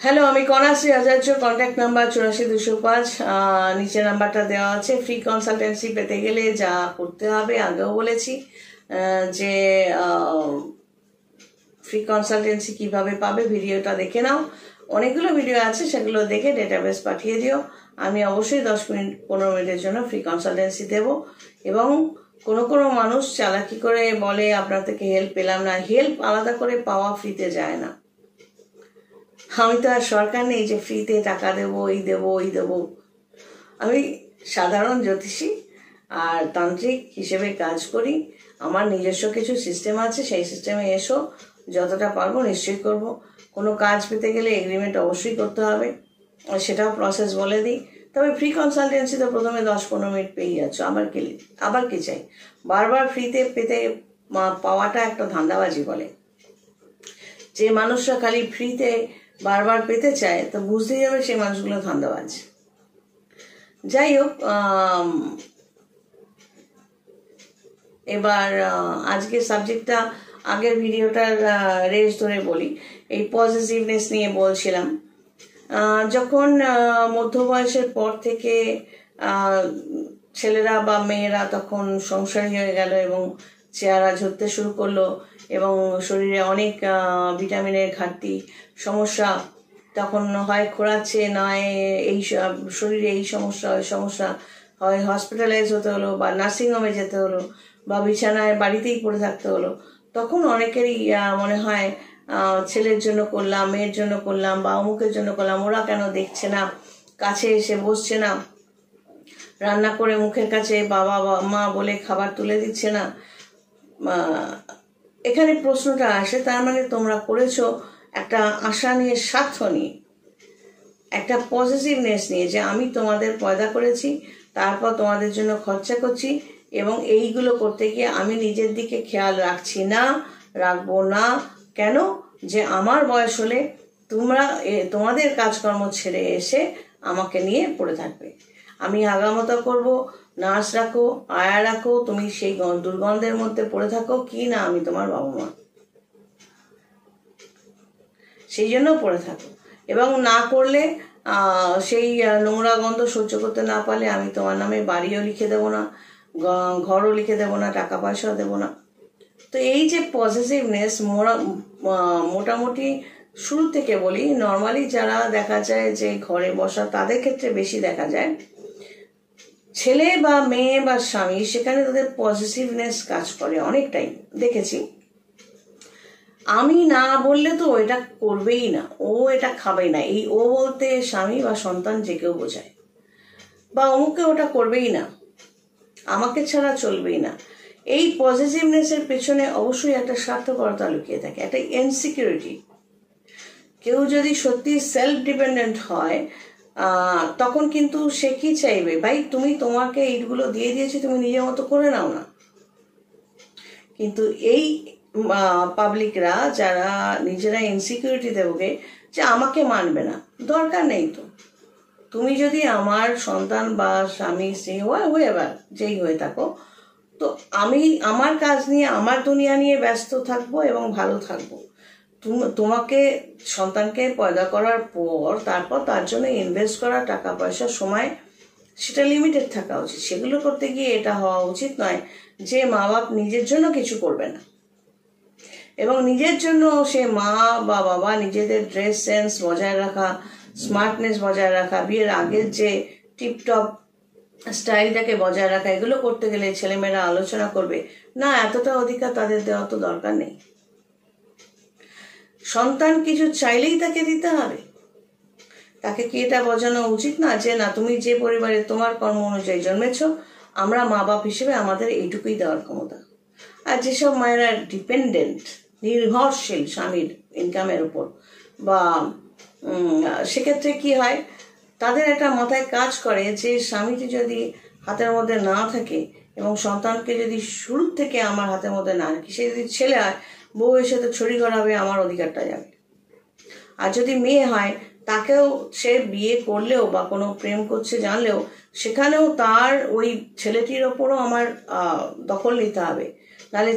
Hello, আমি কনাশ্রী আচার্য। Contact number 84-205। নিচে নাম্বারটা দেওয়া আছে। ফ্রি কনসালটেন্সি পেতে গেলে যা করতে হবে আগেও বলেছি যে ফ্রি কনসালটেন্সি কিভাবে পাবে ভিডিওটা দেখে নাও। অনেকগুলো ভিডিও আছে, সেগুলো দেখে ডেটাবেস পাঠিয়ে দিও। আমি অবশ্যই 10-15 মিনিটের জন্য ফ্রি কনসালটেন্সি দেব। এবং কোনো মানুষ চালাকি করে বলে আপনার থেকে হেল্প পেলাম না। হেল্প আলাদা করে পাওয়া ফ্রিতে যায় না। আমি তো আর সরকার নেই যে ফ্রিতে টাকা দেবো, এই দেবো ওই দেবো। আমি সাধারণ জ্যোতিষী আর তান্ত্রিক হিসেবে কাজ করি। আমার নিজস্ব কিছু সিস্টেম আছে, সেই সিস্টেমে এসো, যতটা পারবো নিশ্চয়ই করব। কোনো কাজ পেতে গেলে এগ্রিমেন্ট অবশ্যই করতে হবে, সেটাও প্রসেস বলে দিই। তবে ফ্রি কনসালটেন্সি তো প্রথমে 10-15 মিনিট পেয়ে যাচ্ছ, আবার কি চাই? বারবার ফ্রিতে পাওয়াটা একটা ধান্দাবাজি বলে। যে মানুষরা খালি ফ্রিতে বারবার পেতে চায় তো বুঝতেই যাবে সেই মানুষগুলো ধান্দাবাজ। যাই হোক, এবার আজকে সাবজেক্টটা আগের ভিডিওটার রেস ধরে বলি। এই পজিটিভনেস নিয়ে বলছিলাম। যখন মধ্য বয়সের পর থেকে ছেলেরা বা মেয়েরা তখন সংসারী হয়ে গেল এবং চেহারা ঝরতে শুরু করলো এবং শরীরে অনেক ভিটামিনের ঘাটতি সমস্যা, তখন হয় খোঁড়াচ্ছে, নয় এই শরীরে এই সমস্যা ওই সমস্যা, হয় হসপিটালাইজ হতে হলো বা নার্সিংহোমে যেতে হলো বা বিছানায় বাড়িতেই পড়ে থাকতে হলো। তখন অনেকেরই মনে হয় ছেলের জন্য করলাম, মেয়ের জন্য করলাম বা অমুকের জন্য করলাম, ওরা কেন দেখছে না, কাছে এসে বসছে না, রান্না করে মুখের কাছে বাবা মা বলে খাবার তুলে দিচ্ছে না। এখানে প্রশ্নটা আসে, তার মানে তোমরা করেছো একটা আশা নিয়ে, স্বার্থ নিয়ে, একটা পজিটিভনেস নিয়ে, যে আমি তোমাদের পয়দা করেছি, তারপর তোমাদের জন্য খরচা করছি এবং এইগুলো করতে গিয়ে আমি নিজের দিকে খেয়াল রাখবো না। কেন? যে আমার বয়স হলে তোমাদের কাজকর্ম ছেড়ে এসে আমাকে নিয়ে পড়ে থাকবে। আমি আগামতা করব, নার্স রাখো, আয়া রাখো, তুমি সেই দুর্গন্ধের মধ্যে পড়ে থাকো কি না, আমি তোমার বাবা মা, সেই জন্য পড়ে থাকো। এবং না করলে সেই নোংরা গন্ধ সহ্য করতে না পারলে আমি তোমার নামে বাড়িও লিখে দেবো না, ঘরও লিখে দেবো না, টাকা পয়সাও দেবো না। তো এই যে পজিটিভনেস, মোটামুটি শুরু থেকে বলি, নর্মালি যারা দেখা যায় যে ঘরে বসা, তাদের ক্ষেত্রে বেশি দেখা যায়। ছেলে বা মেয়ে বা স্বামী, সেখানে তাদের পজিটিভনেস কাজ করে অনেকটাই, দেখেছি। আমি না বললে তো এটা করবেই না, ও এটা খাবেই না, এই ও বলতে স্বামী বা সন্তান যে কেউ বোঝায়, বা অমুকে ওটা করবেই না, আমাকে ছাড়া চলবেই না। এই পজিটিভনেসের পেছনে অবশ্যই একটা স্বার্থপরতা লুকিয়ে থাকে, একটা ইনসিকিউরিটি। কেউ যদি সত্যি সেলফ ডিপেন্ডেন্ট হয় তখন কিন্তু সে কি চাইবে, ভাই তোমাকে এইগুলো দিয়ে দিয়েছি, তুমি নিজের মতো করে নাও না। কিন্তু এই পাবলিকরা যারা নিজেরা ইনসিকিউরিটিতে ভোগে যে আমাকে মানবে না, দরকার নেই তো। তুমি যদি আমার সন্তান বা স্বামী, স্ত্রী এবার যেই হয়ে থাকো, তো আমি আমার কাজ নিয়ে, আমার দুনিয়া নিয়ে ব্যস্ত থাকবো এবং ভালো থাকবো। তোমাকে সন্তানকে পয়দা করার পর তারপর তার জন্য ইনভেস্ট করা টাকা পয়সা, সময়, সেটা লিমিটেড থাকা উচিত। সেগুলো করতে গিয়ে এটা হওয়া উচিত নয় যে মা বাপ নিজের জন্য কিছু করবে না, এবং নিজের জন্য সে মা বা বাবা নিজেদের ড্রেস সেন্স বজায় রাখা, স্মার্টনেস বজায় রাখা, বিয়ের আগের যে টিপটপ স্টাইলটাকে বজায় রাখা, এগুলো করতে গেলে ছেলেমেয়েরা আলোচনা করবে না, এতটা অধিকার তাদের দেওয়া তো দরকার নেই। সন্তান কিছু চাইলেই তাকে দিতে হবে? তাকে কি এটা বোঝানো উচিত না যে না, তুমি যে পরিবারে তোমার কর্ম অনুযায়ী জন্মেছ, আমরা মা বাপ হিসেবে আমাদের এইটুকুই দেওয়ার ক্ষমতা। আর যেসব মায়েরা ডিপেন্ডেন্ট, নির্ভরশীল স্বামীর ইনকামের উপর, বা সেক্ষেত্রে কি হয়, তাদের একটা মাথায় কাজ করে যে স্বামীটি যদি হাতের মধ্যে না থাকে এবং সন্তানকে যদি শুরু থেকে আমার হাতের মধ্যে না রাখি, সে যদি ছেলে হয়, বউ এসে তো ছড়ি করাবে, আমার অধিকারটা যাবে। আর যদি মেয়ে হয়, তাকেও সে বিয়ে করলেও বা কোনো প্রেম করছে জানলেও, সেখানেও তার ওই ছেলেটির ওপরও আমার দখল নিতে হবে। নাহলে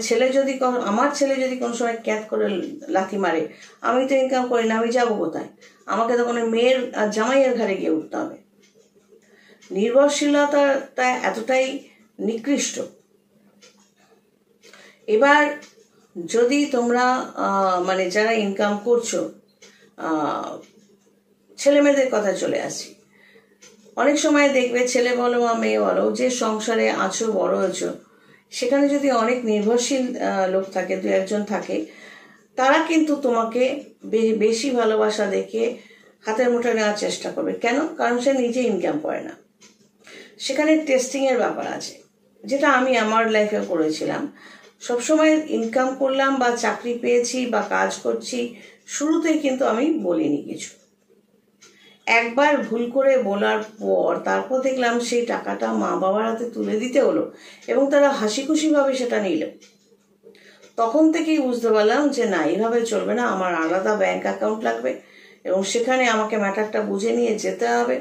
আমার ছেলে যদি কোনো সময় ক্যাত করে লাথি মারে, আমি তো ইনকাম করি না, আমি যাবো কোথায়? আমাকে তো কোনো মেয়ের আর জামাইয়ের ঘরে গিয়ে উঠতে হবে। নির্ভরশীলতাটা এতটাই নিকৃষ্ট। এবার যদি তোমরা মানে যারা ইনকাম করছো, ছেলে মেয়েদের কথা চলে আসি। অনেক সময় দেখবে, ছেলে বলো বা মেয়ে বলো, যে সংসারে আছো, বড় হয়েছো, সেখানে যদি অনেক নির্ভরশীল লোক থাকে, দু একজন থাকে, তারা কিন্তু তোমাকে বেশি ভালোবাসা দেখে হাতের মুঠোয় নেওয়ার চেষ্টা করবে। কেন? কারণ সে নিজে ইনকাম করে না। সেখানে টেস্টিংয়ের ব্যাপার আছে, যেটা আমি আমার লাইফে করেছিলাম। সবসময় ইনকাম করলাম বা চাকরি পেয়েছি বা কাজ করছি, শুরুতেই কিন্তু আমি বলিনি কিছু। একবার ভুল করে বলার পর তারপর দেখলাম সেই টাকাটা মা বাবার হাতে তুলে দিতে হলো এবং তারা হাসি খুশিভাবে সেটা নিল। তখন থেকেই বুঝতে পারলাম যে না, এইভাবে চলবে না, আমার আলাদা ব্যাংক অ্যাকাউন্ট লাগবে এবং সেখানে আমাকে ম্যাটারটা বুঝে নিয়ে যেতে হবে।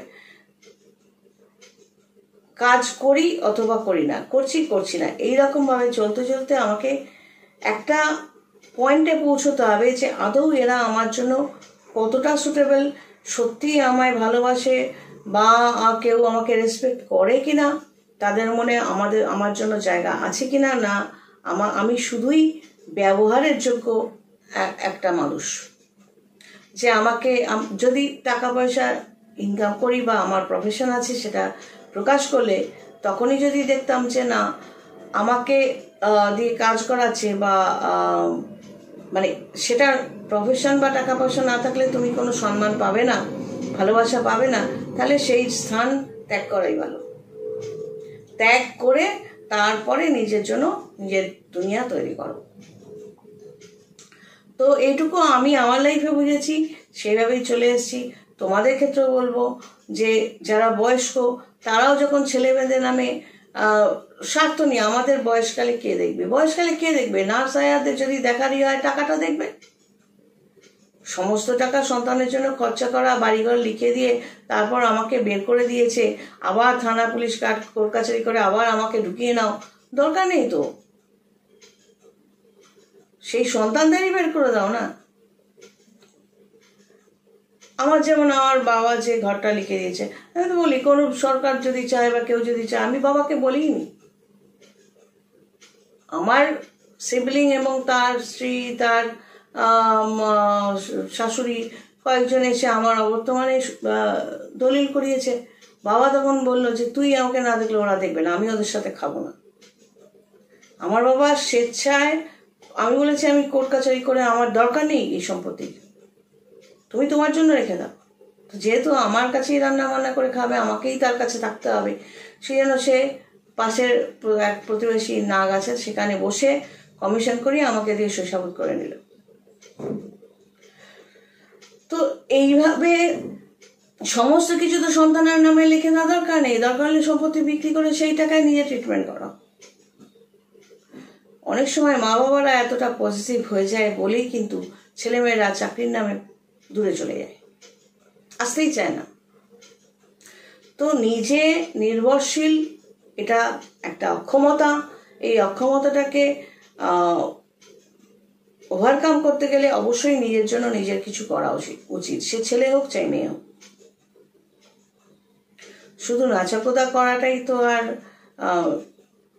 কাজ করি অথবা করি না, করছি না, এইরকমভাবে চলতে চলতে আমাকে একটা পয়েন্টে পৌঁছতে হবে যে আদৌ এরা আমার জন্য কতটা সুটেবল, সত্যি আমায় ভালোবাসে বা কেউ আমাকে রেসপেক্ট করে কিনা, তাদের মনে আমার জন্য জায়গা আছে কিনা, না আমি শুধুই ব্যবহারের যোগ্য একটা মানুষ। যে আমাকে যদি টাকা পয়সা ইনকাম করি বা আমার প্রফেশন আছে সেটা প্রকাশ করলে, তখনই যদি দেখতাম যে না, আমাকে দিয়ে কাজ করাচ্ছে বা মানে সেটা প্রফেশন বা টাকা পয়সা না থাকলে তুমি কোনো সম্মান পাবে না, ভালোবাসা পাবে না, তাহলে সেই স্থান ত্যাগ করাই ভালো। ত্যাগ করে তারপরে নিজের জন্য নিজের দুনিয়া তৈরি করো। তো এইটুকু আমি আমার লাইফে বুঝেছি, সেইভাবেই চলে এসেছি। তোমাদের ক্ষেত্রেও বলবো যে যারা বয়স্ক, তারাও যখন ছেলে মেয়েদের নামে স্বার্থ নিয়ে, আমাদের বয়সকালে কে দেখবে? নার্স আয়াদের যদি দেখারই হয়, টাকাটা দেখবে। সমস্ত টাকা সন্তানের জন্য খরচা করা, বাড়িঘর লিখে দিয়ে তারপর আমাকে বের করে দিয়েছে, আবার থানা পুলিশ কোর্ট কাছারি করে আবার আমাকে ঢুকিয়ে নাও, দরকার নেই তো। সেই সন্তানদেরই বের করে দাও না। আমার যেমন আমার বাবা যে ঘরটা লিখে দিয়েছে, আমি তো বলি, কোনো সরকার যদি চায় বা কেউ যদি চায়, আমি বাবাকে বলিনি। আমার সিবলিং এবং তার স্ত্রী, তার শাশুড়ি কয়েকজন এসে আমার অবর্তমানে দলিল করিয়েছে। বাবা তখন বললো যে তুই আমাকে না দেখলে ওরা দেখবে না, আমি ওদের সাথে খাবো না। আমার বাবা স্বেচ্ছায়, আমি বলেছি আমি কোর্ট কাছারি করে আমার দরকার নেই এই সম্পত্তি, তুমি তোমার জন্য রেখে দাও। যেহেতু আমার কাছেই রান্না বান্না করে খাবে, আমাকেই তার কাছে থাকতে হবে, সেই জন্য সে পাশের এক প্রতিবেশী নাগ আছে, সেখানে বসে কমিশন করিয়ে আমাকে দিয়ে সইসাবুত করে নিল। তো এইভাবে সমস্ত কিছু তো সন্তানের নামে লিখে না, দরকার নেই। দরকার হলে সম্পত্তি বিক্রি করে সেই টাকায় নিজে ট্রিটমেন্ট করো। অনেক সময় মা বাবারা এতটা পজিটিভ হয়ে যায় বলেই কিন্তু ছেলেমেয়েরা চাকরির নামে দূরে চলে যায়, আসতেই চায় না। তো নিজে নির্ভরশীল, এটা একটা অক্ষমতা। এই অক্ষমতাটাকে ওভারকাম করতে গেলে অবশ্যই নিজের জন্য নিজের কিছু করা উচিত, সে ছেলে হোক চাই মেয়ে হোক। শুধু নাচাকোদা করাটাই তো আর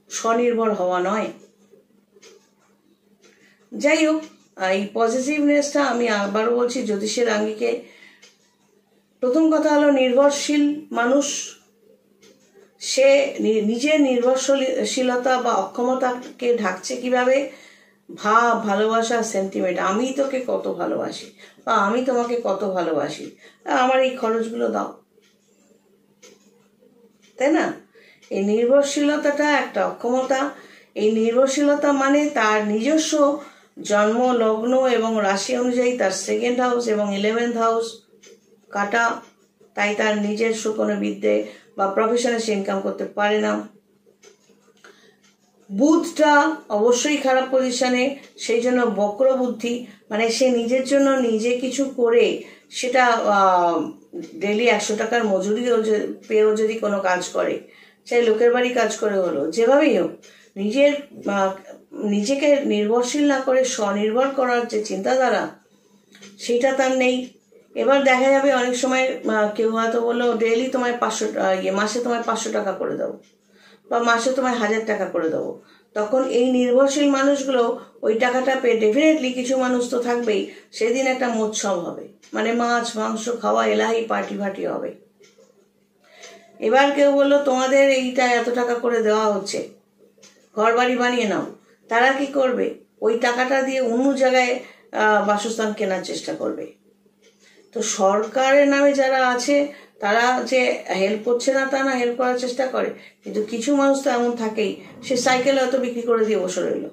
স্বনির্ভর হওয়া নয়। যাই হোক, এই পজিটিভনেসটা আমি আবারও বলছি, জ্যোতিষের আঙ্গিকে প্রথম কথা হলো নির্ভরশীল মানুষ সে নিজের নির্ভরশীলতা বা অক্ষমতাকে ঢাকছে কিভাবে? ভালোবাসা, সেন্টিমেন্ট, আমি তোকে কত ভালোবাসি বা আমি তোমাকে কত ভালোবাসি, আমার এই খরচগুলো দাও, তাই না? এই নির্ভরশীলতাটা একটা অক্ষমতা। এই নির্ভরশীলতা মানে তার নিজস্ব জন্ম লগ্ন এবং রাশি অনুযায়ী তার 2nd হাউস এবং 11th হাউস কাটা, তাই তার নিজস্ব কোনো বিদ্যে বা প্রফেশনে সে ইনকাম করতে পারে না। বুধটা অবশ্যই খারাপ পজিশনে, সেই জন্য বক্র বুদ্ধি, মানে সে নিজের জন্য নিজে কিছু করে সেটা ডেলি 100 টাকার মজুরিও পেয়েও যদি কোনো কাজ করে, চাই লোকের বাড়ি কাজ করে হলো, যেভাবেই হোক, নিজের নিজেকে নির্ভরশীল না করে স্বনির্ভর করার যে চিন্তাধারা সেটা তার নেই। এবার দেখা যাবে অনেক সময় কেউ হয়তো বললো ডেইলি তোমায় 500 মাসে তোমায় 500 টাকা করে দেবো বা মাসে তোমায় 1000 টাকা করে দেবো। তখন এই নির্ভরশীল মানুষগুলো ওই টাকাটা পেয়ে ডেফিনেটলি কিছু মানুষ তো থাকবেই, সেদিন একটা মৎসব হবে, মানে মাছ মাংস খাওয়া এলাহি পার্টি ফার্টি হবে। এবার কেউ বললো তোমাদের এইটা এত টাকা করে দেওয়া হচ্ছে, ঘর বাড়ি বানিয়ে নাও। তারা কি করবে? ওই টাকাটা দিয়ে অন্য জায়গায় বাসস্থান কেনার চেষ্টা করবে। তো সরকারের নামে যারা আছে তারা যে হেল্প করছে না তা না, হেল্প করার চেষ্টা করে, কিন্তু কিছু মানুষ তো এমন থাকেই, সে সাইকেল হয়তো বিক্রি করে দিয়ে বসে রইল,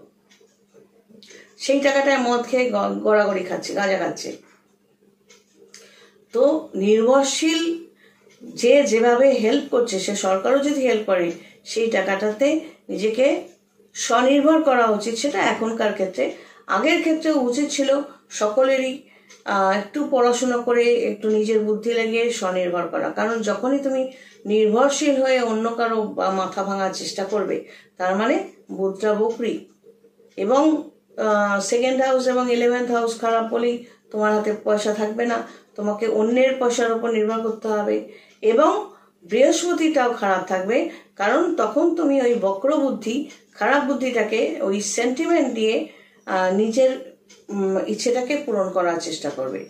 সেই টাকাটায় মদ খেয়ে গড়াগড়ি খাচ্ছে, গাঁজা খাচ্ছে। তো নির্ভরশীল যে যেভাবে হেল্প করছে, সে সরকারও যদি হেল্প করে, সেই টাকাটাতে নিজেকে স্বনির্ভর করা উচিত। সেটা এখনকার ক্ষেত্রে, আগের ক্ষেত্রেও উচিত ছিল সকলেরই একটু পড়াশোনা করে একটু নিজের বুদ্ধি লাগিয়ে স্বনির্ভর করা। কারণ যখনই তুমি নির্ভরশীল হয়ে অন্য কারো বা মাথা ভাঙার চেষ্টা করবে, তার মানে বুদ্ধা বকরি। এবং সেকেন্ড হাউস এবং 11th হাউস খারাপ বলেই তোমার হাতে পয়সা থাকবে না, তোমাকে অন্যের পয়সার উপর নির্ভর করতে হবে। এবং বৃহস্পতিটাও খারাপ থাকবে, কারণ তখন তুমি ওই বক্র বুদ্ধি, খারাপ বুদ্ধিটাকে ওই সেন্টিমেন্ট দিয়ে নিজের ইচ্ছেটাকে পূরণ করার চেষ্টা করবে।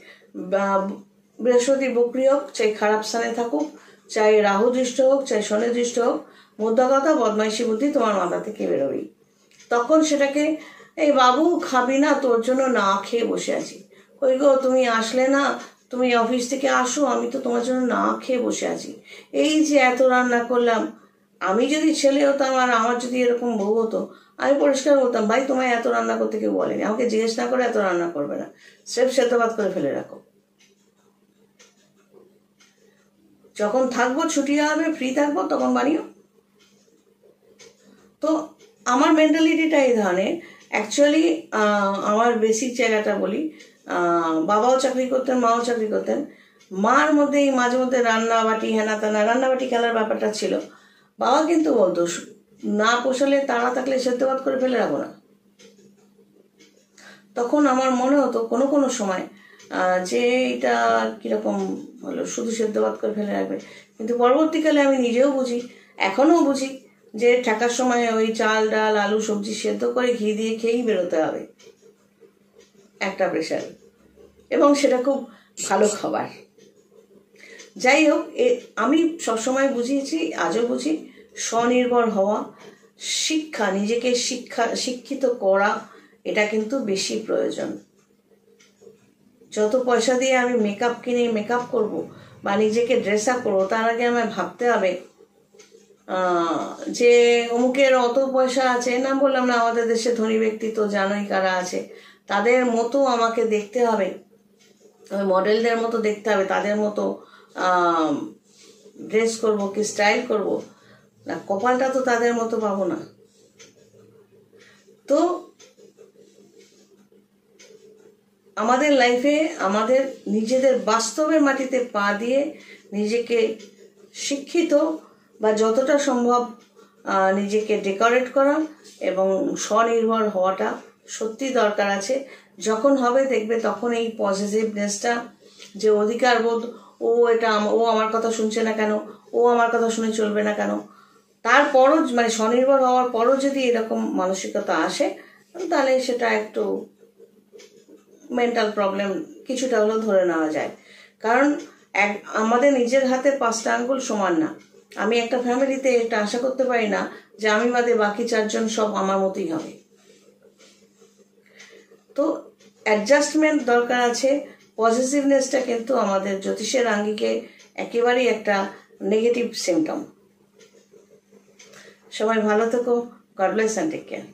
বৃহস্পতি বক্রি হোক, চাই খারাপ স্থানে থাকুক, চাই রাহু দৃষ্ট হোক, চাই শনি দৃষ্ট হোক, মোদ্দা কথা বদমাইশি বুদ্ধি তোমার মাথা থেকে বেরোবেই। তখন সেটাকে, এই বাবু খাবি না, তোর জন্য না খেয়ে বসে আছি। কই গো তুমি আসলে না, তুমি অফিস থেকে আসো, আমি তো তোমার জন্য না খেয়ে বসে আছি। এই যে এত রান্না করলাম, আমি যদি ছেলে হতাম আর আমার যদি এরকম বউ হতো, আমি পরিষ্কার বলতাম, ভাই তোমায় এত রান্না করতে কেউ বলেনি, আমাকে জিজ্ঞেস না করে এত রান্না করবে না, স্রেফ সেদ্ধ ভাত করে ফেলে রাখো। যখন থাকবো, ছুটি হবে, ফ্রি থাকবো, তখন বানিও। তো আমার মেন্টালিটিটা এই ধরনের। অ্যাকচুয়ালি আমার বেসিক জায়গাটা বলি, বাবাও চাকরি করতেন, মাও চাকরি করতেন। মার মধ্যে এই মাঝে মধ্যে রান্নাবাটি হেনা তেনা রান্নাবাটি খেলার ব্যাপারটা ছিল। বাবা কিন্তু বলতো, না পোষালে তাড়া থাকলে সেদ্ধ ভাত করে ফেলে রাখো না। তখন আমার মনে হতো কোনো কোনো সময় যে এটা কিরকম হলো, শুধু সেদ্ধ ভাত করে ফেলে রাখবে। কিন্তু পরবর্তীকালে আমি নিজেও বুঝি, এখনও বুঝি, যে থাকার সময় ওই চাল ডাল আলু সবজি সেদ্ধ করে ঘি দিয়ে খেয়েই বেরোতে হবে একটা প্রেশার, এবং সেটা খুব ভালো খাবার। যাই হোক, আমি সবসময় বুঝিয়েছি, আজও বুঝি, স্বনির্ভর হওয়া, শিক্ষা, নিজেকে শিক্ষিত করা, এটা কিন্তু বেশি প্রয়োজন। যত পয়সা দিয়ে আমি মেকআপ কিনে মেকআপ করব বা নিজেকে ড্রেস আপ করবো, তার আগে আমায় ভাবতে হবে যে অমুকের অত পয়সা আছে, নাম বললাম না, আমাদের দেশে ধনী ব্যক্তি তো জানোই কারা আছে, তাদের মতো আমাকে দেখতে হবে, ওই মডেলদের মতো দেখতে হবে, তাদের মতো ড্রেস করব কি স্টাইল করব না, কপালটা তো তাদের মতো পাবো না। তো আমাদের লাইফে আমাদের নিজেদের বাস্তবের মাটিতে পা দিয়ে নিজেকে শিক্ষিত বা যতটা সম্ভব নিজেকে ডেকোরেট করা এবং স্বনির্ভর হওয়াটা সত্যি দরকার আছে। যখন হবে দেখবে, তখন এই পজিটিভনেসটা, যে অধিকার বোধ, ও আমার কথা শুনছে না কেন, ও আমার কথা শুনে চলবে না কেন, তারপরও মানে স্বনির্ভর হওয়ার পরও যদি এরকম মানসিকতা আসে, তাহলে সেটা একটু মেন্টাল প্রবলেম কিছুটা হলেও ধরে নেওয়া যায়। কারণ আমাদের নিজের হাতে 5টা আঙ্গুল সমান না। আমি একটা ফ্যামিলিতে এটা আশা করতে পারি না যে আমি বাদে বাকি 4 জন সব আমার মতোই হবে। তো অ্যাডজাস্টমেন্ট দরকার আছে। পজিটিভনেসটা কিন্তু আমাদের জ্যোতিষের আঙ্গিকে একেবারেই একটা নেগেটিভ সিমটম। সবাই ভালো থেকো। God bless and take care.